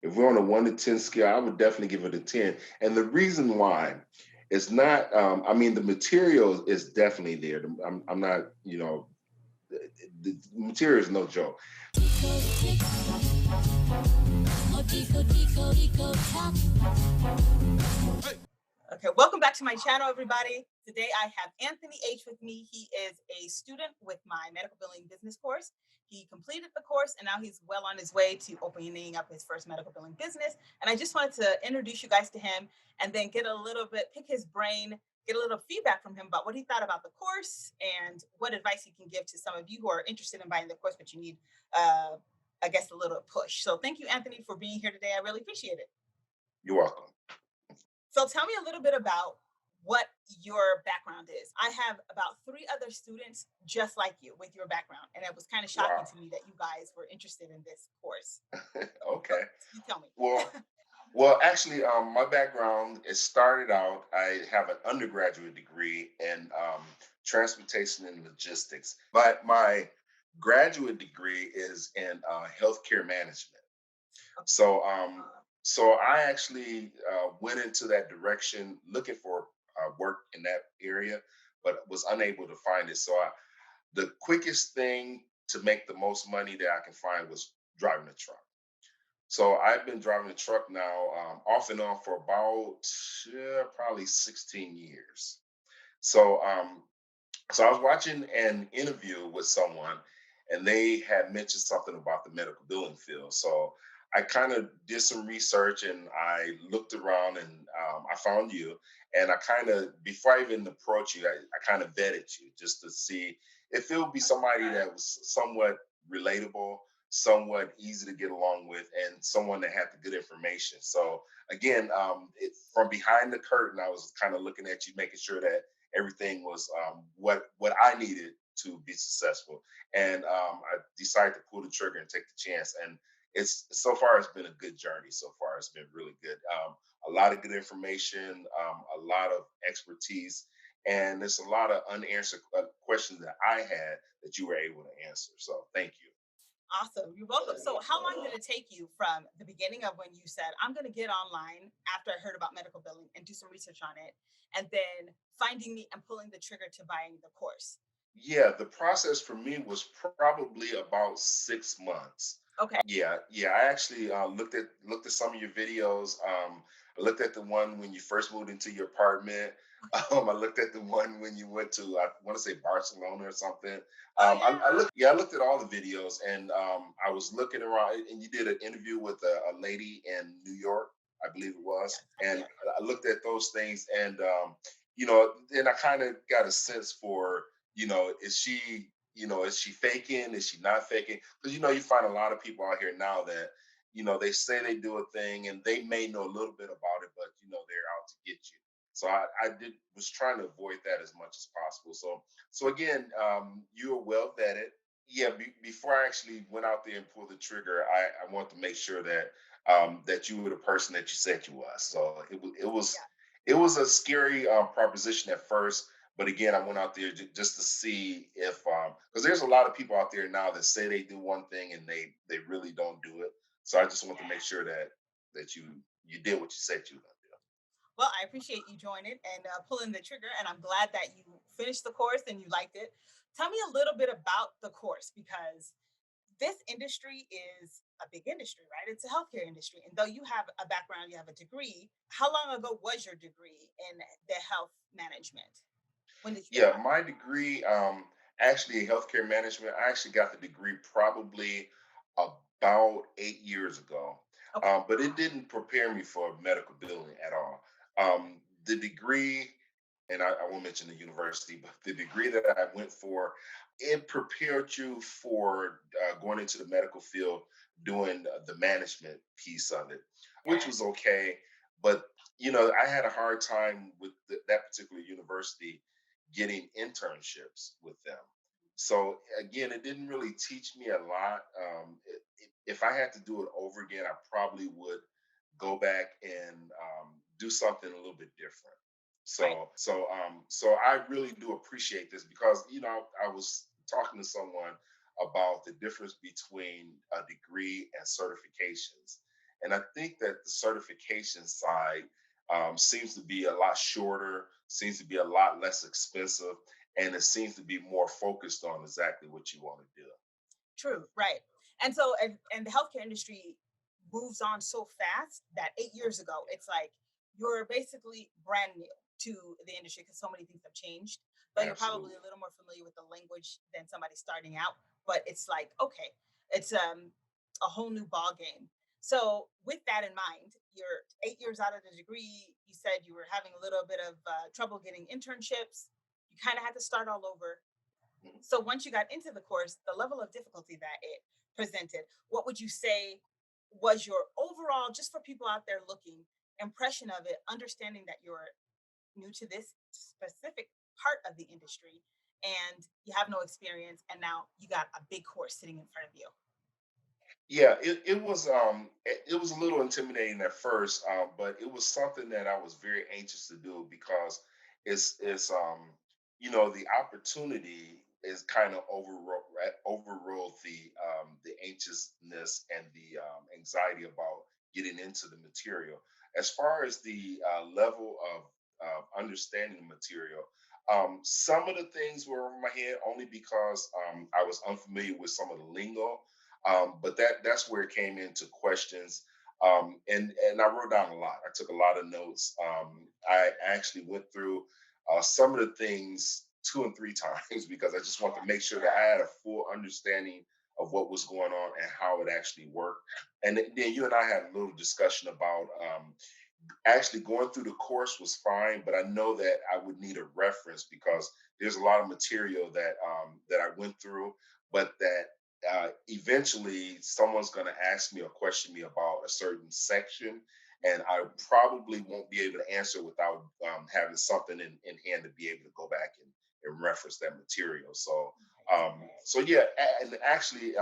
if we're on a 1 to 10 scale, I would definitely give it a 10. And the reason why it's not, I mean, the material is definitely there. I'm not, the material is no joke. Okay, welcome back to my channel, everybody. Today I have Anthony H with me. He is a student with my medical billing business course. He completed the course and now he's well on his way to opening up his first medical billing business. And I just wanted to introduce you guys to him and then get a little bit, pick his brain, get a little feedback from him about what he thought about the course and what advice he can give to some of you who are interested in buying the course, but you need, I guess, a little push. So thank you, Anthony, for being here today. I really appreciate it. You're welcome. So tell me a little bit about what your background is. I have about 3 other students just like you with your background, and it was kind of shocking Wow. to me that you guys were interested in this course. Okay. You tell me. Well, actually, my background, it started out, I have an undergraduate degree in transportation and logistics, but my graduate degree is in healthcare management. So, so I actually went into that direction looking for work in that area, but was unable to find it. So, the quickest thing to make the most money that I can find was driving a truck. So I've been driving a truck now, off and on for about probably 16 years. So, so I was watching an interview with someone, and they had mentioned something about the medical billing field. So I kind of did some research and I looked around and I found you. And I kind of, before I even approached you, I kind of vetted you just to see if it would be somebody that was somewhat relatable, somewhat easy to get along with, and someone that had the good information. So again, from behind the curtain, I was kind of looking at you, making sure that everything was what I needed to be successful. And I decided to pull the trigger and take the chance. And it's so far it's been a good journey. So far it's been really good. A lot of good information, a lot of expertise, and there's a lot of unanswered questions that I had that you were able to answer. So thank you. Awesome. You're welcome. So how long did it take you from the beginning of when you said, I'm going to get online after I heard about medical billing and do some research on it, and then finding me and pulling the trigger to buying the course? Yeah, the process for me was probably about 6 months. Okay. Yeah. I actually looked at some of your videos. I looked at the one when you first moved into your apartment. I looked at the one when you went to, I want to say, Barcelona or something. Oh, yeah. I looked at all the videos, and I was looking around. And you did an interview with a lady in New York, I believe it was. And Yeah. I looked at those things, and then I kind of got a sense for, is she faking? Is she not faking? Because you find a lot of people out here now that they say they do a thing and they may know a little bit about it, but they're out to get you. So I did was trying to avoid that as much as possible. So again, you were well vetted. Yeah, before I actually went out there and pulled the trigger, I want to make sure that that you were the person that you said you was. So it was a scary proposition at first, but again, I went out there just to see if, because there's a lot of people out there now that say they do one thing and they really don't do it. So I just want to make sure that you did what you said you were going to Well, I appreciate you joining and pulling the trigger, and I'm glad that you finished the course and you liked it. Tell me a little bit about the course because this industry is a big industry, right? It's a healthcare industry. And though you have a background, you have a degree, how long ago was your degree in the health management? When did you do. get Yeah, on? my degree, actually healthcare management. I actually got the degree probably about 8 years ago, Okay. but it didn't prepare me for medical billing at all. The degree, and I won't mention the university, but the degree that I went for, it prepared you for going into the medical field, doing the management piece of it, which Yeah. was okay. But I had a hard time with that particular university getting internships with them. So again, it didn't really teach me a lot. If I had to do it over again, I probably would go back and do something a little bit different. Right. So I really do appreciate this because I was talking to someone about the difference between a degree and certifications, And I think that the certification side seems to be a lot shorter, seems to be a lot less expensive, and it seems to be more focused on exactly what you want to do. True, right. And so, and the healthcare industry moves on so fast that 8 years ago, it's like you're basically brand new to the industry because so many things have changed. But you're probably Absolutely. a little more familiar with the language than somebody starting out. But it's like, okay, it's a whole new ball game. So, with that in mind, you're 8 years out of the degree. You said you were having a little bit of trouble getting internships. You kind of had to start all over. Mhm. So once you got into the course, the level of difficulty that it presented, what would you say was your overall, just for people out there looking, impression of it, understanding that you're new to this specific part of the industry and you have no experience and now you got a big course sitting in front of you? Yeah, it was a little intimidating at first, but it was something that I was very anxious to do because it's the opportunity is kind of overrode the anxiousness and the anxiety about getting into the material. As far as the level of understanding the material, some of the things were over my head only because I was unfamiliar with some of the lingo, but that's where it came into questions. And I wrote down a lot. I took a lot of notes. I actually went through some of the things two and three times because I just wanted to make sure that I had a full understanding of what was going on and how it actually worked. And then you and I had a little discussion about actually going through the course was fine, but I know that I would need a reference because there's a lot of material that I went through, but that eventually someone's going to ask me or question me about a certain section, and I probably won't be able to answer without having something in hand to be able to go back and reference that material. So Right. yeah, and actually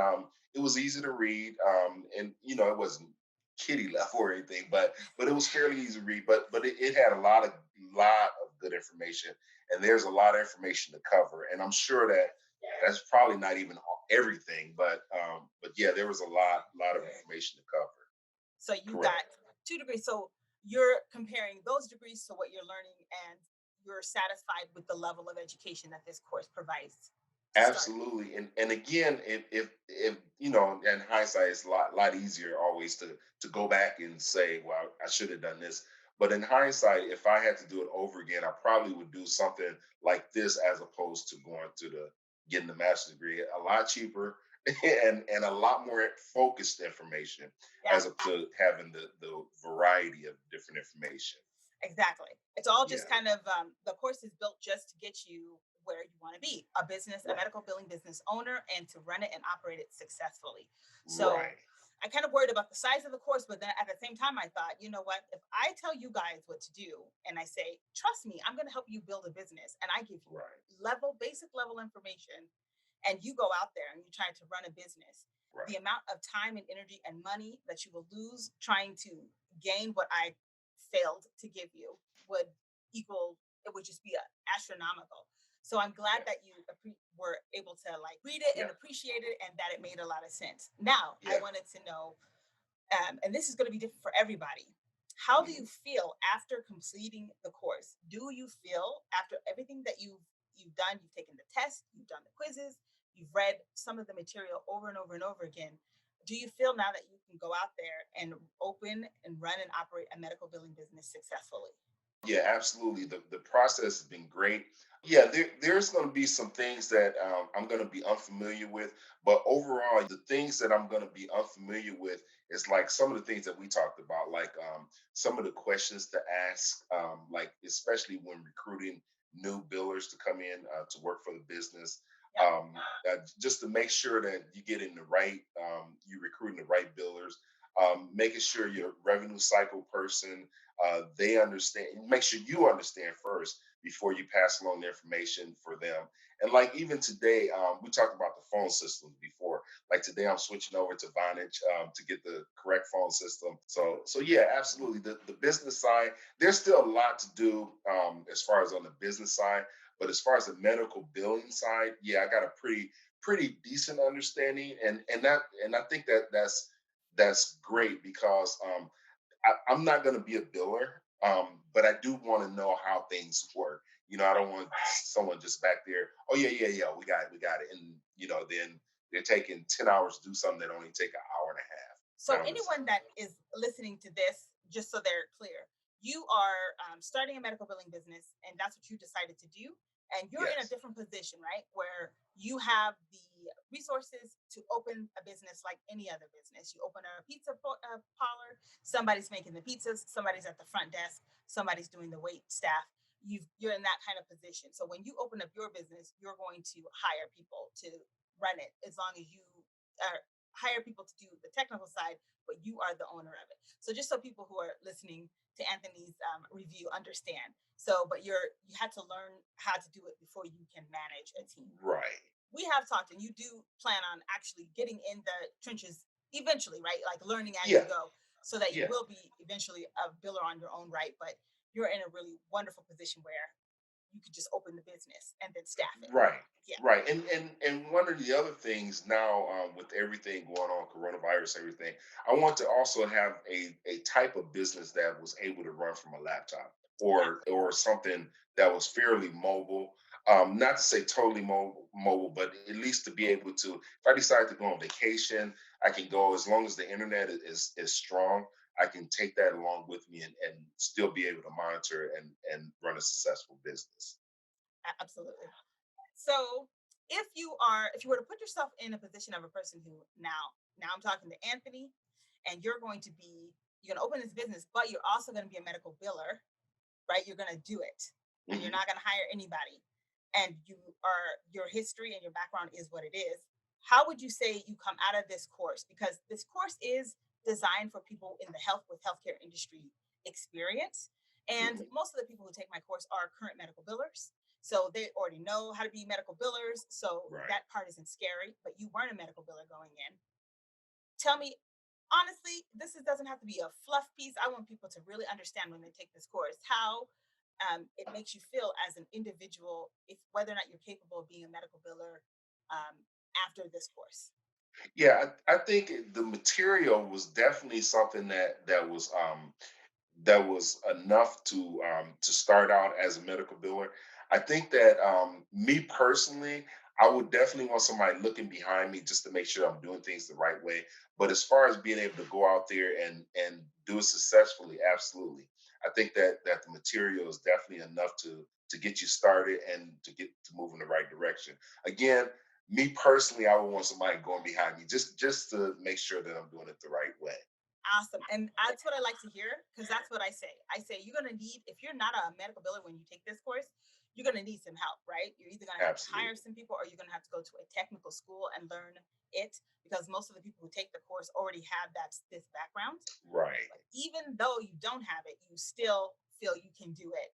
it was easy to read, and it wasn't kitty level or anything, but it was fairly easy to read. But it had a lot of good information, and there's a lot of information to cover. And I'm sure that that's probably not even everything, but yeah, there was a lot of information to cover. So you got Correct. 2 degrees. So you're comparing those degrees to what you're learning and you're satisfied with the level of education that this course provides to start. Absolutely, and again, if in hindsight, it's a lot easier always to go back and say, well, I should have done this. But in hindsight, if I had to do it over again, I probably would do something like this as opposed to going to the getting the master's degree. A lot cheaper and a lot more focused information Yeah. as opposed to having the variety of different information. Exactly. It's all Yeah, just kind of the course is built just to get you where you want to be, a business, a right, medical billing business owner, and to run it and operate it successfully. So right, I kind of worried about the size of the course, but then at the same time, I thought, you know what? If I tell you guys what to do and I say, trust me, I'm going to help you build a business, and I give you right, basic level information, and you go out there and you try to run a business, the right. amount of time and energy and money that you will lose trying to gain what I failed to give you would equal, it would just be astronomical. So I'm glad Yeah, that you were able to like read it and yeah, appreciate it and that it made a lot of sense. Now I yeah. wanted to know, and this is going to be different for everybody, how do you Mhm. feel after completing the course? Do you feel after everything that you've done, you've taken the test, you've done the quizzes, you've read some of the material over and over and over again, do you feel now that you can go out there and open and run and operate a medical billing business successfully? Yeah, absolutely. The process has been great. Yeah, there's going to be some things that I'm going to be unfamiliar with, but overall, the things that I'm going to be unfamiliar with is like some of the things that we talked about, like some of the questions to ask, like especially when recruiting new billers to come in to work for the business. Yep. Just to make sure that you get in the right, you recruiting the right billers, making sure your revenue cycle person they understand. Make sure you understand first before you pass along the information for them. And like even today, we talked about the phone systems before. Like today, I'm switching over to Vonage to get the correct phone system. So yeah, absolutely. The business side, there's still a lot to do as far as on the business side. But as far as the medical billing side, yeah, I got a pretty decent understanding, and I think that's great because I'm not going to be a biller, but I do want to know how things work. I don't want someone just back there. Oh yeah, yeah, yeah. We got it. And then they're taking 10 hours to do something that only take an hour and a half. So Now anyone that is listening to this, just so they're clear, you are starting a medical billing business, and that's what you decided to do. And you're in a yes, different position, right? Where you have the resources to open a business like any other business. You open a parlor, somebody's making the pizzas, somebody's at the front desk, somebody's doing the wait staff. You're in that kind of position. So when you open up your business, you're going to hire people to run it as long as you are hire people to do the technical side, but you are the owner of it. So just so people who are listening to Anthony's review understand. So, but you had to learn how to do it before you can manage a team. right. We have talked, and you do plan on actually getting in the trenches eventually, right? Like learning as you Yeah, go, so that you yeah. will be eventually a biller on your own right. But you're in a really wonderful position where you could just open the business and then staff it. Right, Yeah. right, and one of the other things now, with everything going on, coronavirus, everything, I want to also have a type of business that was able to run from a laptop Yeah. or something that was fairly mobile. Not to say totally mobile, but at least to be able to, if I decide to go on vacation, I can go as long as the internet is strong. I can take that along with me and still be able to monitor and run a successful business. Absolutely. So if you were to put yourself in a position of a person who now I'm talking to Anthony, and you're gonna open this business, but you're also gonna be a medical biller, right? You're gonna do it, and you're Mhm. not gonna hire anybody, and your history and your background is what it is. How would you say you come out of this course? Because this course is designed for people in the healthcare industry experience, and Mhm. most of the people who take my course are current medical billers, so they already know how to be medical billers. So Right. that part isn't scary, but you weren't a medical biller going in. Tell me, honestly, doesn't have to be a fluff piece. I want people to really understand when they take this course how it makes you feel as an individual, if whether or not you're capable of being a medical biller after this course. Yeah, I think the material was definitely something that was enough to start out as a medical biller. I think that me personally, I would definitely want somebody looking behind me just to make sure I'm doing things the right way. But as far as being able to go out there and do it successfully, absolutely. I think that the material is definitely enough to get you started and to get to move in the right direction. Again, me personally, I would want somebody going behind me just to make sure that I'm doing it the right way. Awesome. And that's what I like to hear, because that's what I say. I say you're going to need, if you're not a medical biller when you take this course, you're going to need some help, right? You're either going to have to hire Absolutely. some people, or you're going to have to go to a technical school and learn it, because most of the people who take the course already have this background. Right. But even though you don't have it, you still feel you can do it,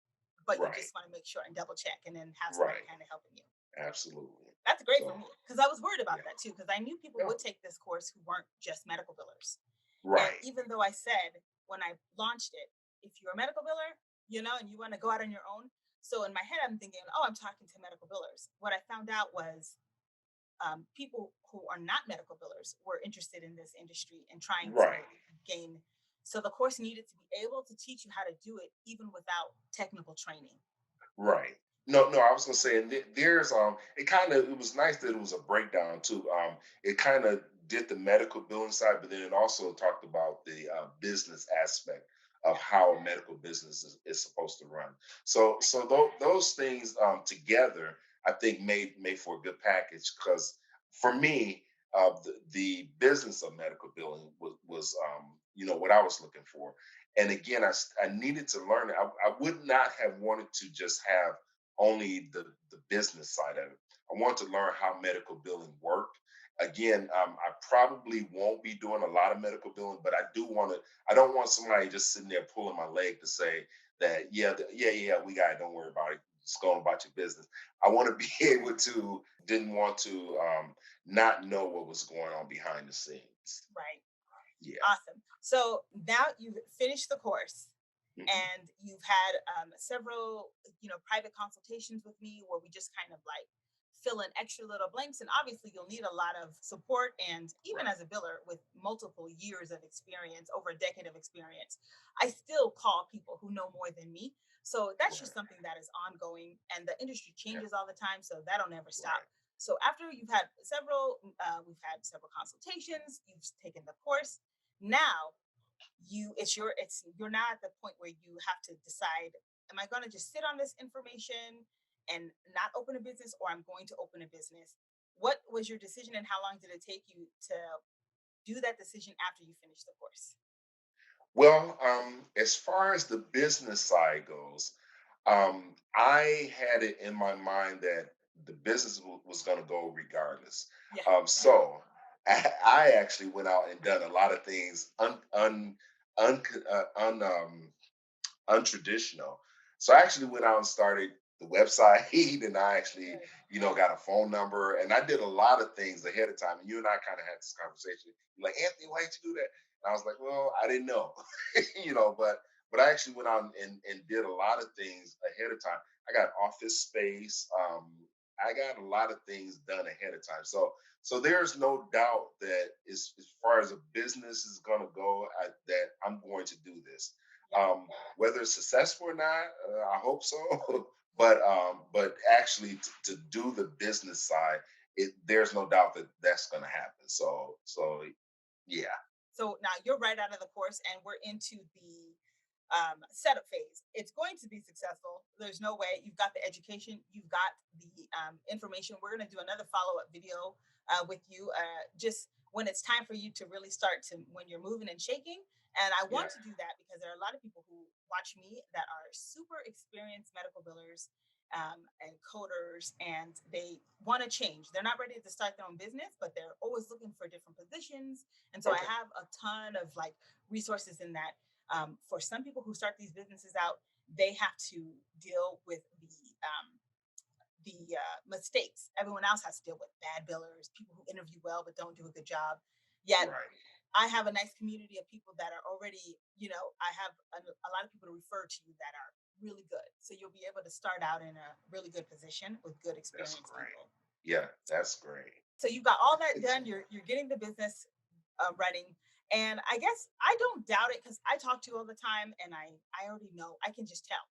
but you Right. just want to make sure and double check and then have somebody Right. kind of helping you. Absolutely. That's great for So, me, because I was worried yeah. about that too, because I knew people No. would take this course who weren't just medical billers. And Right. even though I said when I launched it, if you're a medical biller, and you want to go out on your own. So in my head, I'm thinking, oh, I'm talking to medical billers. What I found out was people who are not medical billers were interested in this industry and trying to Right. gain. So the course needed to be able to teach you how to do it even without technical training. Right. No, no, I was gonna say, and there's it was nice that it was a breakdown too. It kind of did the medical billing side, but then it also talked about the business aspect of how a medical business is supposed to run. So those things together, I think made for a good package. Because for me, the business of medical billing was what I was looking for. And again, I needed to learn it. I would not have wanted to just have only the business side of it. I want to learn how medical billing worked. Again, I probably won't be doing a lot of medical billing, but I do want to. I don't want somebody just sitting there pulling my leg to say that, yeah, yeah, yeah, we got it. Don't worry about it. Just going about your business. I want to be able to. Didn't want to not know what was going on behind the scenes. Right. Yeah. Awesome. So now you've finished the course, Mhm. and you've had several, private consultations with me where we just kind of like fill in extra little blanks. And obviously, you'll need a lot of support. And even Right. as a biller with multiple years of experience, over a decade of experience, I still call people who know more than me. So that's just Right. something that is ongoing. And the industry Yeah. changes all the time. So that'll never stop. Right. So after we've had several consultations, you've taken the course. Now you're now at the point where you have to decide, am I going to just sit on this information and not open a business, or I'm going to open a business? What was your decision, and how long did it take you to do that decision after you finished the course? Well, as far as the business side goes, I had it in my mind that the business was going to go regardless. Yeah. So I actually went out and done a lot of things un, untraditional. So I actually went out and started the website, and I actually, Good. got a phone number, and I did a lot of things ahead of time. And you and I kind of had this conversation. You're like, Anthony, why'd you do that? And I was like, well, I didn't know, but I actually went out and did a lot of things ahead of time. I got office space. I got a lot of things done ahead of time. So there's no doubt that as far as a business is going to go, that I'm going to do this. Yeah. Whether it's successful or not, I hope so. But actually, to do the business side, there's no doubt that that's going to happen. So yeah. So now you're right out of the course, and we're into the setup phase. It's going to be successful. There's no way. You've got the education, you've got the information. We're going to do another follow up video with you, just when it's time for you to really start to, when you're moving and shaking. And I Yeah. want to do that because there are a lot of people who watch me that are super experienced medical billers and coders, and they want to change. They're not ready to start their own business, but they're always looking for different positions. And so I Okay. have a ton of like resources in that. For some people who start these businesses out, they have to deal with the mistakes everyone else has to deal with: bad billers, people who interview well but don't do a good job. Yet Right. I have a nice community of people that are already, I have a lot of people to refer to you that are really good. So you'll be able to start out in a really good position with good That's experienced great. people. Yeah, that's great. So you've got all that done. You're getting the business running, and I guess I don't doubt it because I talk to you all the time, and I already know. I can just tell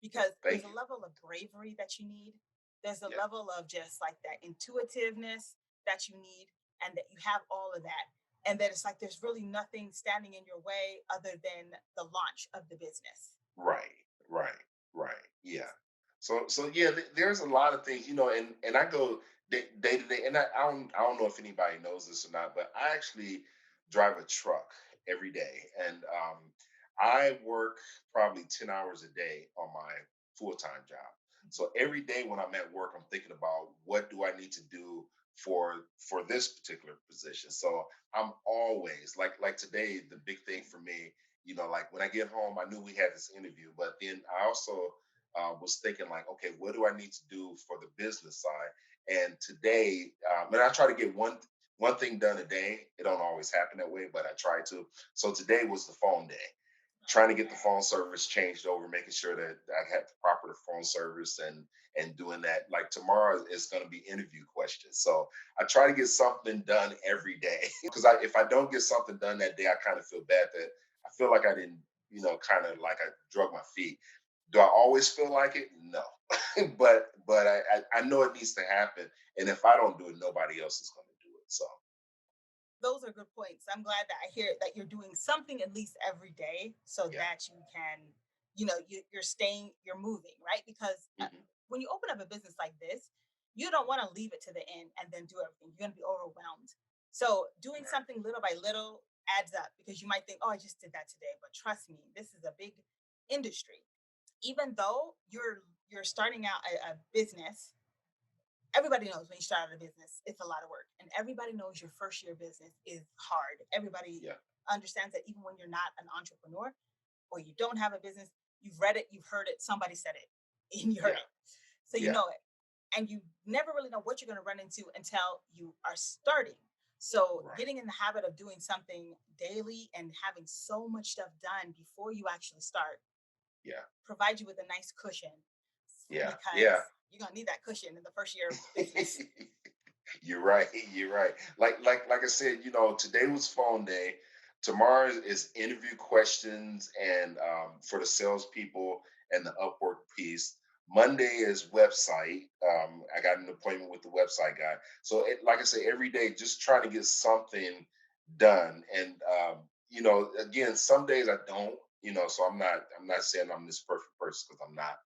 because there's Thank a you. level of bravery that you need. There's a Yeah. level of just like that intuitiveness that you need, and that you have all of that. And that it's like there's really nothing standing in your way other than the launch of the business. Right, right, right. Yeah. So yeah, there's a lot of things, and I go day to day, and I don't know if anybody knows this or not, but I actually drive a truck every day, and I work probably 10 hours a day on my full time job. So every day when I'm at work, I'm thinking about what do I need to do for this particular position. So I'm always like today, the big thing for me, like when I get home, I knew we had this interview, but then I also was thinking like, okay, what do I need to do for the business side? And today, and I try to get one thing done a day. It don't always happen that way, but I try to. So today was the phone day, trying to get the phone service changed over, making sure that I had the proper phone service and doing that. Like tomorrow is going to be interview questions, so I try to get something done every day because if I don't get something done that day, I kind of feel bad that I feel like I didn't, kind of like I drug my feet. Do I always feel like it? No, but I know it needs to happen, and if I don't do it, nobody else is going to do it. So Those are good points. I'm glad that I hear that you're doing something at least every day so yeah. that you can, you're moving, right? Because Hmm. when you open up a business like this, you don't want to leave it to the end and then do everything. You're going to be overwhelmed. So doing Right. something little by little adds up, because you might think, oh, I just did that today. But trust me, this is a big industry. Even though you're starting out a business, everybody knows when you start out a business, it's a lot of work. And everybody knows your first year business is hard. Everybody Yeah. understands that even when you're not an entrepreneur or you don't have a business, you've read it, you've heard it, somebody said it, and you heard Yeah. it. So you Yeah. know it. And you never really know what you're going to run into until you are starting. So Right. getting in the habit of doing something daily and having so much stuff done before you actually start Yeah. provide you with a nice cushion Yeah. Yeah. because you're gonna need that cushion in the first year of business. You're right. You're right. Like I said, today was phone day. Tomorrow is interview questions and for the salespeople and the Upwork piece. Monday is website. I got an appointment with the website guy. So, like I said, every day just trying to get something done. And again, some days I don't. So I'm not saying I'm this perfect person because I'm not.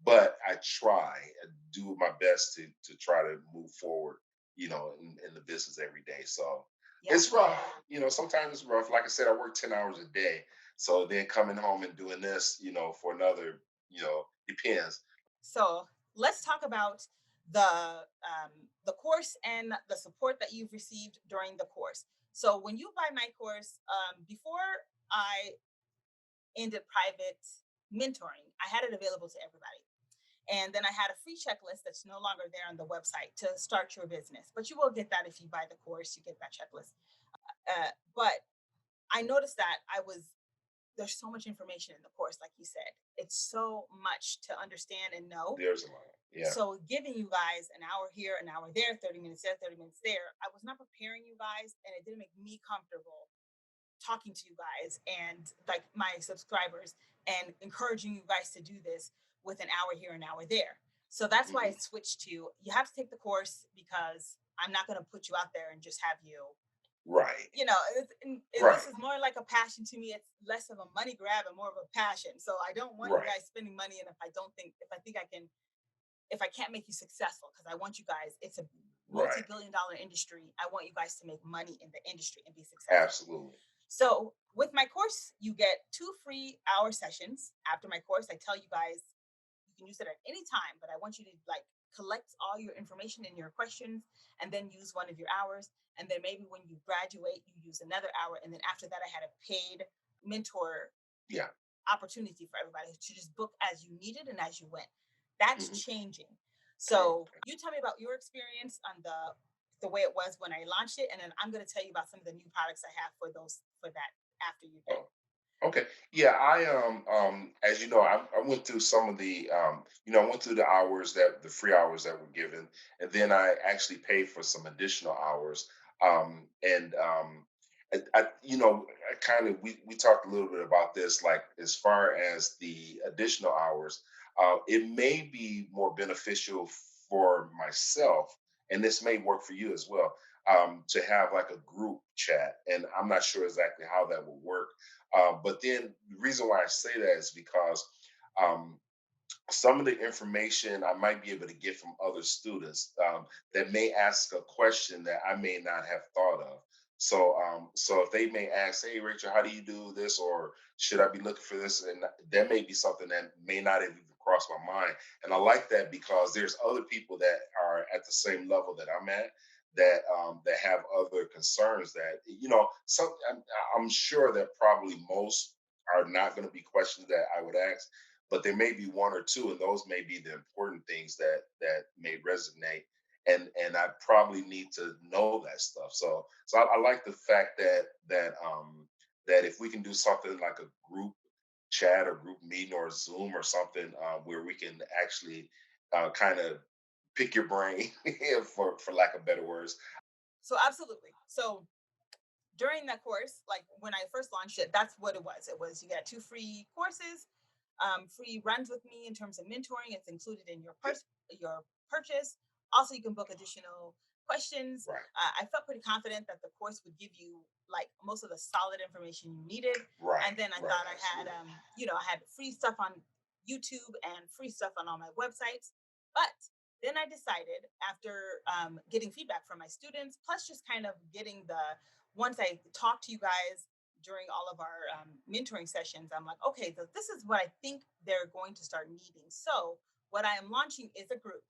But I try and do my best to try to move forward in the business every day. So Yeah. it's rough. Sometimes it's rough. Like I said, I work 10 hours a day. So then coming home and doing this, for another, depends. So let's talk about the course and the support that you've received during the course. So when you buy my course, before I ended private mentoring, I had it available to everybody. And then I had a free checklist that's no longer there on the website to start your business. But you will get that if you buy the course, you get that checklist. But I noticed that there's so much information in the course, like you said. It's so much to understand and know. There's a lot. Yeah. So giving you guys an hour here, an hour there, 30 minutes there, 30 minutes there, I was not preparing you guys and it didn't make me comfortable talking to you guys and like my subscribers and encouraging you guys to do this with an hour here, an hour there. So that's why I Hmm. switched to you have to take the course because I'm not going to put you out there and just have you, Right. this Right. is more like a passion to me. It's less of a money grab and more of a passion. So I don't want you Right. guys spending money. And if I think I can, if I can't make you successful, because I want you guys, it's a Right. multi-billion-dollar industry. I want you guys to make money in the industry and be successful. Absolutely. So with my course, you get 2 free hour sessions. After my course, I tell you guys you can use it at any time, but I want you to like collect all your information and your questions and then use one of your hours. And then maybe when you graduate, you use another hour. And then after that, I had a paid mentor Yeah. opportunity for everybody to just book as you needed and as you went. That's Hmm. changing. Oh, So you tell me about your experience on the way it was when I launched it, and then I'm going to tell you about some of the new products I have for that after you're done. oh, okay. Yeah, as you know, I went through some of the I went through the free hours that were given, and then I actually paid for some additional hours. And I kind of we talked a little bit about this, like as far as the additional hours, it may be more beneficial for myself, and this may work for you as well, to have like a group chat, and I'm not sure exactly how that will work, but then the reason why I say that is because um, some of the information I might be able to get from other students that may ask a question that I may not have thought of. So if they may ask, "Hey, Rachel, how do you do this?" or "Should I be looking for this?" and that may be something that may not have even crossed my mind. And I like that because there's other people that are at the same level that I'm at that have other concerns that some I'm sure that probably most are not going to be questions that I would ask, but there may be one or two, and those may be the important things that may resonate, and I probably need to know that stuff. So I like the fact that if we can do something like a group chat or group meeting or Zoom or something, where we can actually kind of pick your brain for lack of better words. So absolutely. So during that course, like when I first launched it, that's what it was. It was you get 2 free courses, free runs with me in terms of mentoring. It's included in your purchase. Also, you can book additional questions. Right, I felt pretty confident that the course would give you like most of the solid information you needed. And right, then I right, thought I had, absolutely. I had free stuff on YouTube and free stuff on all my websites. But then I decided after getting feedback from my students, plus just kind of getting once I talked to you guys during all of our mentoring sessions, I'm like, okay, this is what I think they're going to start needing. So, what I am launching is a group.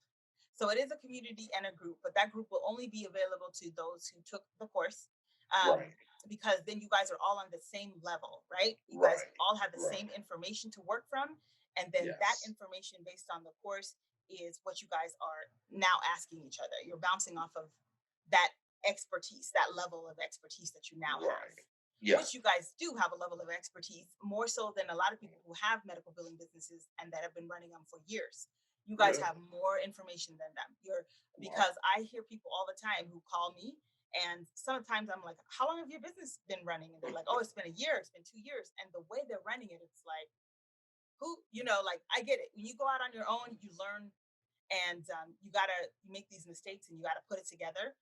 So, it is a community and a group, but that group will only be available to those who took the course. Um, Right, because then you guys are all on the same level, right? You guys right, all have the right. same information to work from. And then that Yes. information based on the course is what you guys are now asking each other. You're bouncing off of that expertise, that level of expertise that you now have, Right. Yeah. which you guys do have a level of expertise more so than a lot of people who have medical billing businesses and that have been running them for years. You guys Really? have more information than them. Wow. Because I hear people all the time who call me, and sometimes I'm like, "How long have your business been running?" And they're like, "Oh, it's been a year, it's been 2 years." And the way they're running it, it's like, who, like, I get it. When you go out on your own, you learn, and you gotta make these mistakes and you gotta put it together.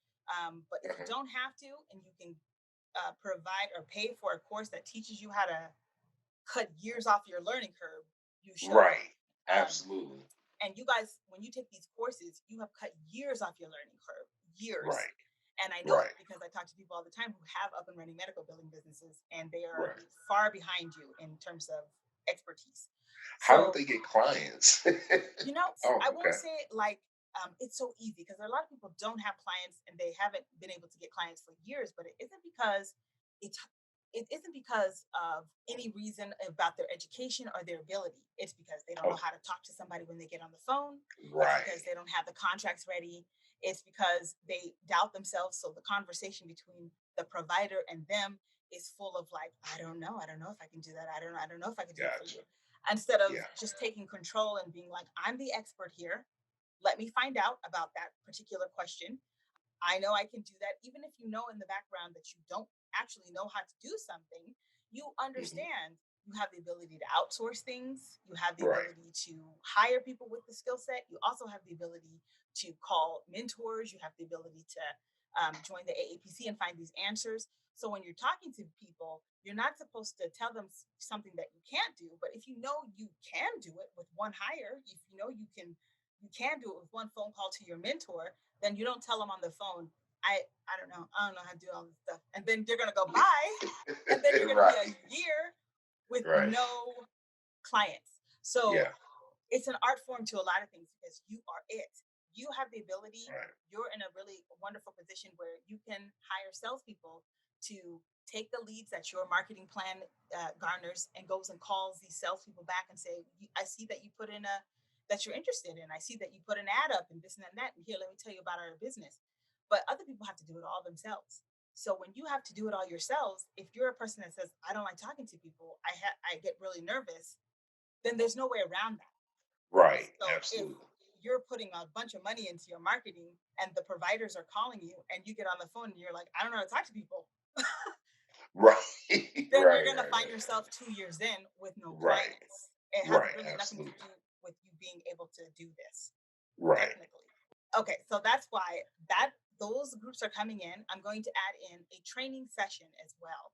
But if you Uh-huh. don't have to, and you can provide or pay for a course that teaches you how to cut years off your learning curve, you should. Right. Um, Absolutely. and you guys, when you take these courses, you have cut years off your learning curve, years. Right. And I know it Right. because I talk to people all the time who have up and running medical billing businesses, and they are Right. far behind you in terms of expertise. How did So, they get clients? I Oh, won't okay. say it like it's so easy, because a lot of people don't have clients and they haven't been able to get clients for years, but it's it isn't because of any reason about their education or their ability. It's because they don't know Okay. how to talk to somebody when they get on the phone. It's because Right. they don't have the contracts ready. It's because they doubt themselves. So the conversation between the provider and them is full of like, I don't know if I can do that. I don't know if I can do it for Gotcha. you. Instead of Yeah. just taking control and being like, I'm the expert here. Let me find out about that particular question. I know I can do that. Even if you know in the background that you don't actually know how to do something, you Hmm. understand you have the ability to outsource things. You have the Right. ability to hire people with the skill set. You also have the ability to call mentors. You have the ability to join the AAPC and find these answers. So when you're talking to people, you're not supposed to tell them something that you can't do. But if you know you can do it with one hire, if you know you can do it with one phone call to your mentor, then you don't tell them on the phone, I don't know how to do all this stuff. And then they're gonna go bye, and then you're gonna be a Right. year with Right. no clients. So Yeah. it's an art form to a lot of things because you are it. You have the ability, Right. you're in a really wonderful position where you can hire salespeople to take the leads that your marketing plan garners and goes and calls these salespeople back and say, I see that you put in that you're interested in. I see that you put an ad up and this and that. And here, let me tell you about our business. But other people have to do it all themselves. So when you have to do it all yourselves, if you're a person that says, I don't like talking to people, I get really nervous, then there's no way around that. Right. So if Absolutely. you're putting a bunch of money into your marketing and the providers are calling you and you get on the phone and you're like, I don't know how to talk to people, Right. then you're Right. going to Right. find Right. yourself 2 years in with no Right. clients. It has Right. really nothing to Absolutely. do with you being able to do this Right. technically. Okay, so that's why that those groups are coming in. I'm going to add in a training session as well.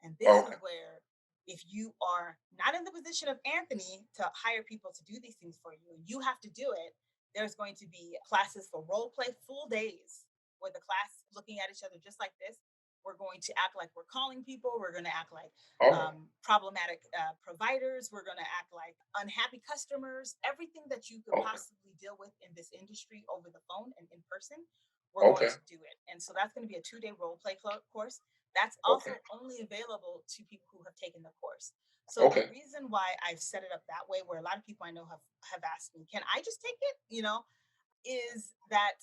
And this is Okay. where, if you are not in the position of Anthony to hire people to do these things for you, you have to do it. There's going to be classes for role play, full days, where the class looking at each other just like this. We're going to act like we're calling people. We're going to act like Oh. problematic providers. We're going to act like unhappy customers. Everything that you could Okay. possibly deal with in this industry over the phone and in person, we're going Okay. to do it. And so that's going to be a 2 day role play course. That's Okay. also only available to people who have taken the course. So the Okay. reason why I've set it up that way, where a lot of people I know have asked me, can I just take it? Is that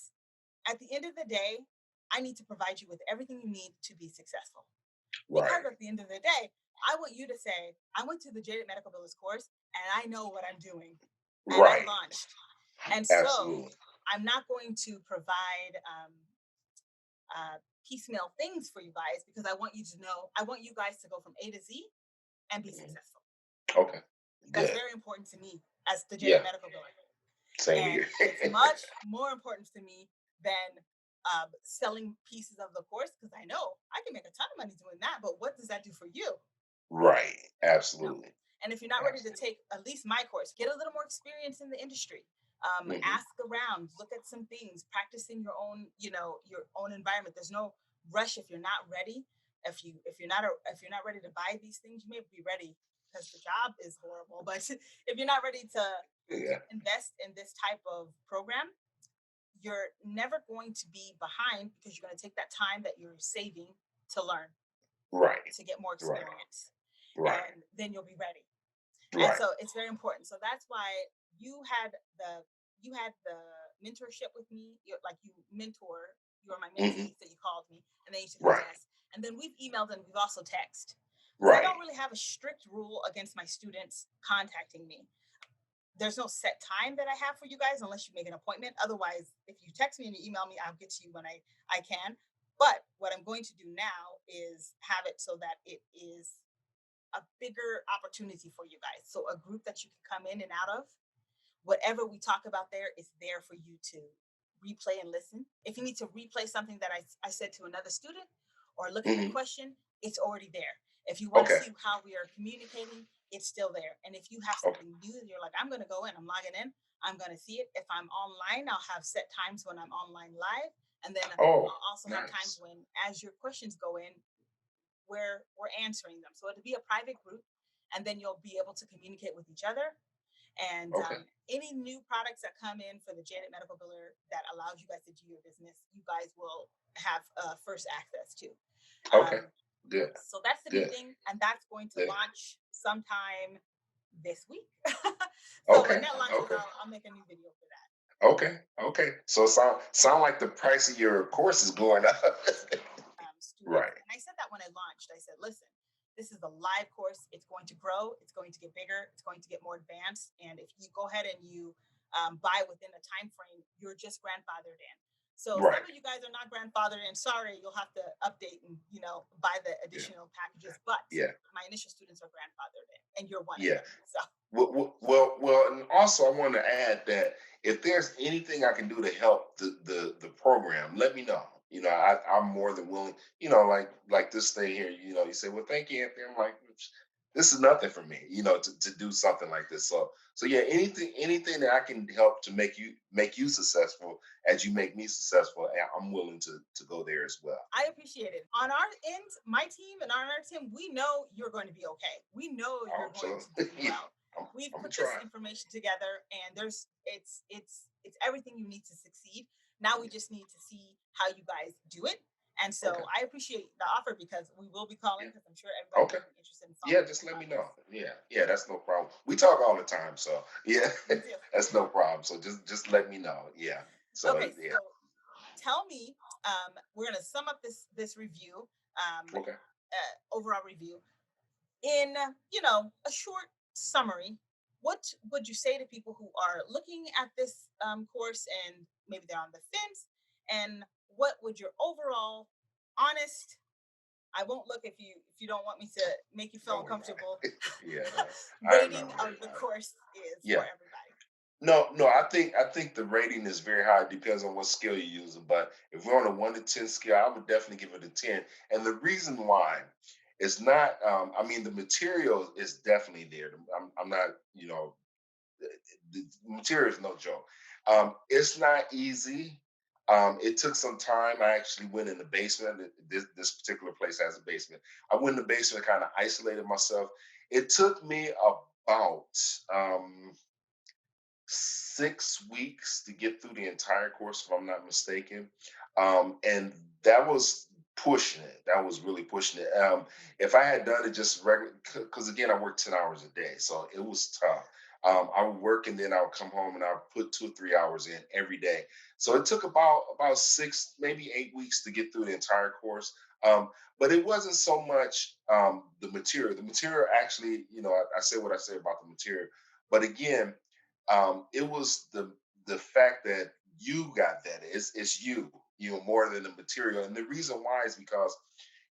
at the end of the day, I need to provide you with everything you need to be successful. Because Right. at the end of the day, I want you to say, I went to the Jaded Medical Billers course and I know what I'm doing and I Right. launched. And so Absolutely. I'm not going to provide piecemeal things for you guys, because I want you to know, I want you guys to go from A to Z and be Mhm. successful. Okay. That's Good. very important to me as the Jaded Yeah. Medical Biller. Same And here. it's much more important to me than selling pieces of the course, because I know I can make a ton of money doing that. But what does that do for you? Right. No. Absolutely. And if you're not ready to Absolutely. take at least my course, get a little more experience in the industry. Hmm. Ask around, look at some things, practice in your own, your own environment. There's no rush if you're not ready. If you're not ready to buy these things, you may be ready because the job is horrible. But if you're not ready to Yeah. invest in this type of program, you're never going to be behind, because you're going to take that time that you're saving to learn, Right. to get more Right. experience, Right. and then you'll be ready. And Right. so it's very important. So that's why you had the you had the mentorship with me. You're like, you mentor, you are my Hmm. mentee, so you called me, and then you used to come to Right. us. And then we've emailed and we've also texted. Because I Right. don't really have a strict rule against my students contacting me. there's no set time that I have for you guys unless you make an appointment. Otherwise, if you text me and you email me, I'll get to you when I can. But what I'm going to do now is have it so that it is a bigger opportunity for you guys. So a group that you can come in and out of, whatever we talk about there is there for you to replay and listen. If you need to replay something that I said to another student or look at the Hmm. question, it's already there. If you want to Okay. see how we are communicating, it's still there. And if you have Okay. something new, you're like, I'm going to go in, I'm logging in, I'm going to see it. If I'm online, I'll have set times when I'm online live. And then Oh, I'll also have times nice. when, as your questions go in, we're answering them. So it'll be a private group, and then you'll be able to communicate with each other. And Okay. any new products that come in for the Jaded Medical Biller that allows you guys to do your business, you guys will have first access to. Okay. Um, Good. so that's the new Good. thing, and that's going to Good. launch sometime this week. So when Okay. that launches, Okay. I'll make a new video for that. Okay. Okay. So sound like the price of your course is going up. Students. Right. And I said that when I launched, I said, listen, this is a live course. It's going to grow. It's going to get bigger. It's going to get more advanced. And if you go ahead and you buy within a time frame, you're just grandfathered in. So some Right. of you guys are not grandfathered in. Sorry, you'll have to update and buy the Yeah. additional packages. But Yeah. my initial students are grandfathered in, and you're one of Yeah. them. So And also I want to add that if there's anything I can do to help the program, let me know. I'm more than willing. Like this thing here. You say, "Well, thank you, Anthony." I'm like, "This is nothing for me." To do something like this. So yeah, anything that I can help to make you successful as you make me successful, I'm willing to go there as well. I appreciate it. On our end, my team and on our team, we know you're going to be okay. We know you're Oh, going so to do yeah, well. I'm, We've I'm gonna put this try. information together, and it's everything you need to succeed. Now we Yeah. just need to see how you guys do it. And so Okay. I appreciate the offer because we will be calling Yeah. because I'm sure everybody Okay. will be interested in Yeah, following up just let me about know. this. Yeah, yeah, that's no problem. We talk all the time, so yeah, We do. that's no problem. So just let me know. Yeah. So Okay, yeah. so tell me, we're gonna sum up this review, Okay. overall review in a short summary. What would you say to people who are looking at this course and maybe they're on the fence, and what would your overall honest, I won't look if you don't want me to make you feel Don't worry about uncomfortable, it. Yeah, no, I'm rating not worried of the about it. course is for Yeah. everybody? No, no, I think the rating is very high. It depends on what scale you're using. But if we're on a 1 to 10 scale, I would definitely give it a 10. And the reason why it's not, I mean, the material is definitely there. I'm not, the material is no joke. It's not easy. It took some time. I actually went in the basement. This particular place has a basement. I went in the basement, kind of isolated myself. It took me about 6 weeks to get through the entire course, if I'm not mistaken. And that was pushing it. That was really pushing it. If I had done it just regular, because again, I worked 10 hours a day, so it was tough. I would work and then I would come home and I would put 2 or 3 hours in every day. So it took about 6, maybe 8 weeks to get through the entire course. But it wasn't so much the material. The material actually, I say what I say about the material. But again, it was the fact that you got that. It's you, more than the material. And the reason why is because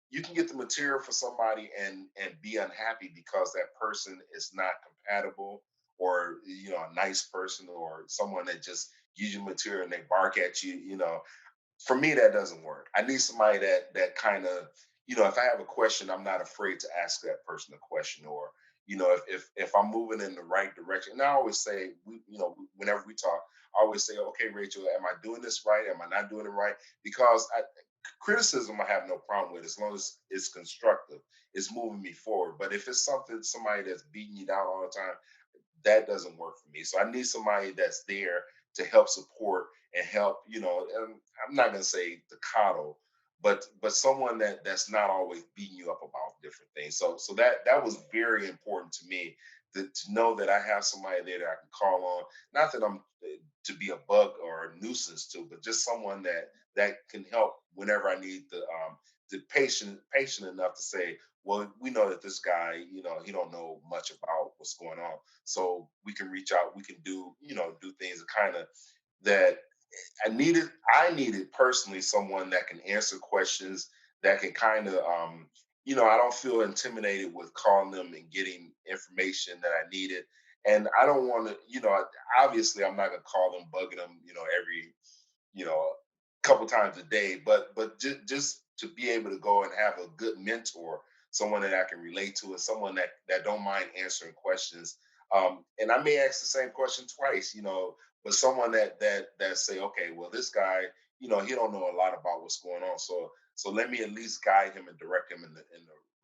you can get the material for somebody and be unhappy because that person is not compatible, or a nice person, or someone that just gives you material and they bark at you. For me, that doesn't work. I need somebody that kind of, if I have a question, I'm not afraid to ask that person a question. Or if I'm moving in the right direction. And I always say, whenever we talk, I always say, okay, Rachel, am I doing this right? Am I not doing it right? Because criticism I have no problem with, as long as it's constructive. It's moving me forward. But if it's somebody that's beating you down all the time, that doesn't work for me. So I need somebody that's there to help support and help, and I'm not gonna say the coddle, but someone that's not always beating you up about different things. So that was very important to me, to know that I have somebody there that I can call on. Not that I'm to be a bug or a nuisance to, but just someone that can help whenever I need the patient enough to say, well, we know that this guy, he don't know much about what's going on. So we can reach out, we can do things kind of that I needed personally someone that can answer questions, that can kind of I don't feel intimidated with calling them and getting information that I needed. And I don't want to, obviously I'm not gonna call them, bugging them, every couple times a day, but just to be able to go and have a good mentor, someone that I can relate to, and someone that don't mind answering questions. And I may ask the same question twice, but someone that say, okay, well, this guy, he don't know a lot about what's going on, so let me at least guide him and direct him in the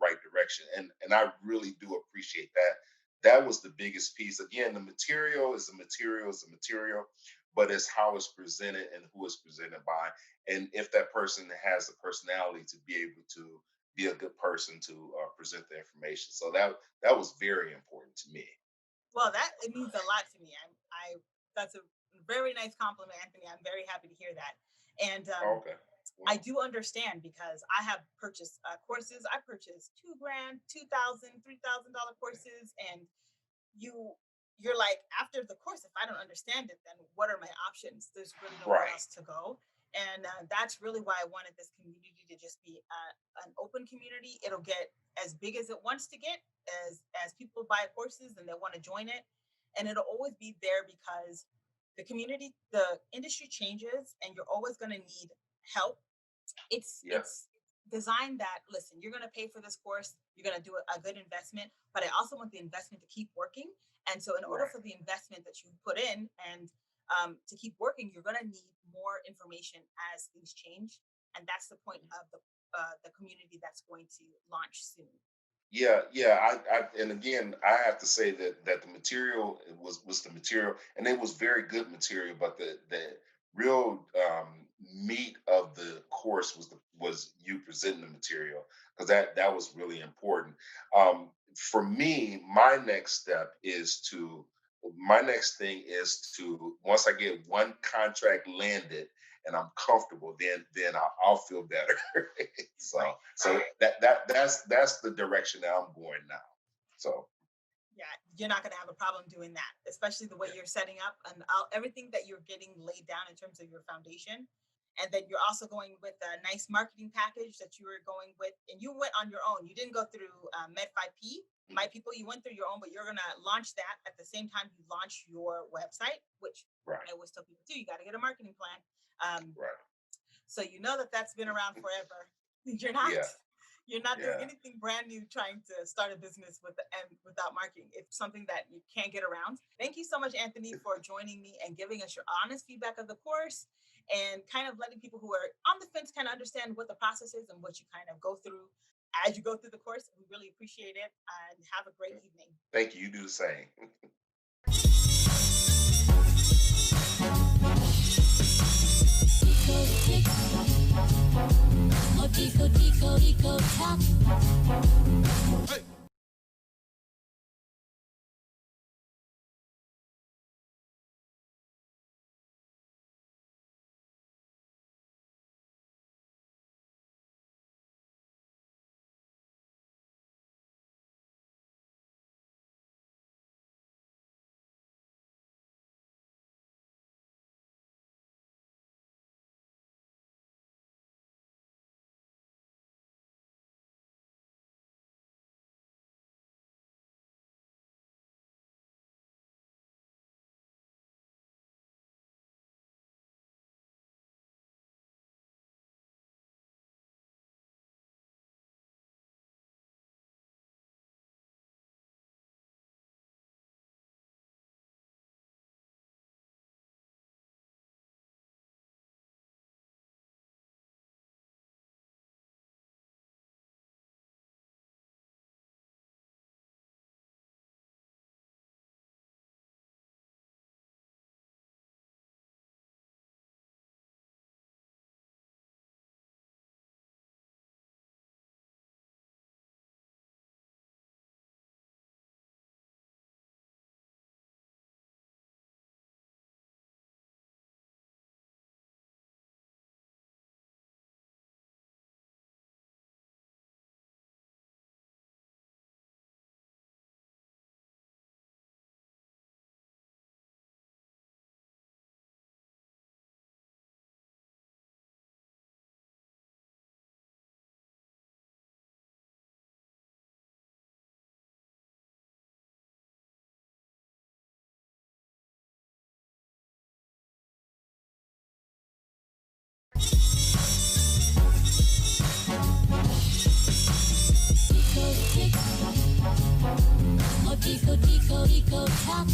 right direction. And I really do appreciate that. That was the biggest piece. Again, the material is the material is the material, but it's how it's presented and who it's presented by, and if that person has the personality to be able to be a good person to present the information. So that was very important to me. Well, that it means a lot to me. I That's a very nice compliment, Anthony. I'm very happy to hear that. And Oh, okay. I Well, do understand because I have purchased courses. I purchased 2 grand, 2,000, $3,000 courses, and you you're like, after the course, if I don't understand it, then what are my options? There's really nowhere right. else to go. And that's really why I wanted this community to just be an open community. It'll get as big as it wants to get, as people buy courses and they want to join it, and it'll always be there because the industry changes, and you're always going to need help. Yeah. It's designed that, listen, you're going to pay for this course, you're going to do a good investment, but I also want the investment to keep working. And so in order Right. for the investment that you put in and to keep working, you're going to need more information as things change. And that's the point of the community that's going to launch soon. Yeah, yeah. And again, I have to say that the material was the material, and it was very good material. But the real meat of the course was you presenting the material, because that was really important. For me, my next thing is to, once I get one contract landed and I'm comfortable, then I'll feel better. so Right. so that's the direction that I'm going now. So Yeah, you're not going to have a problem doing that, especially the way yeah, you're setting up and everything that you're getting laid down in terms of your foundation. And then you're also going with a nice marketing package that you were going with, and you went on your own. You didn't go through Med 5P, My mhm, People. You went through your own, but you're going to launch that at the same time you launch your website, which right, I always tell people too. You got to get a marketing plan. right, So you know that that's been around forever. You're not yeah, you're not doing yeah. anything brand new trying to start a business and without marketing. It's something that you can't get around. Thank you so much, Anthony, for joining me and giving us your honest feedback of the course and kind of letting people who are on the fence kind of understand what the process is and what you kind of go through as you go through the course. We really appreciate it and have a great evening. Thank you. You do the same. Eco, eco, eco, talk.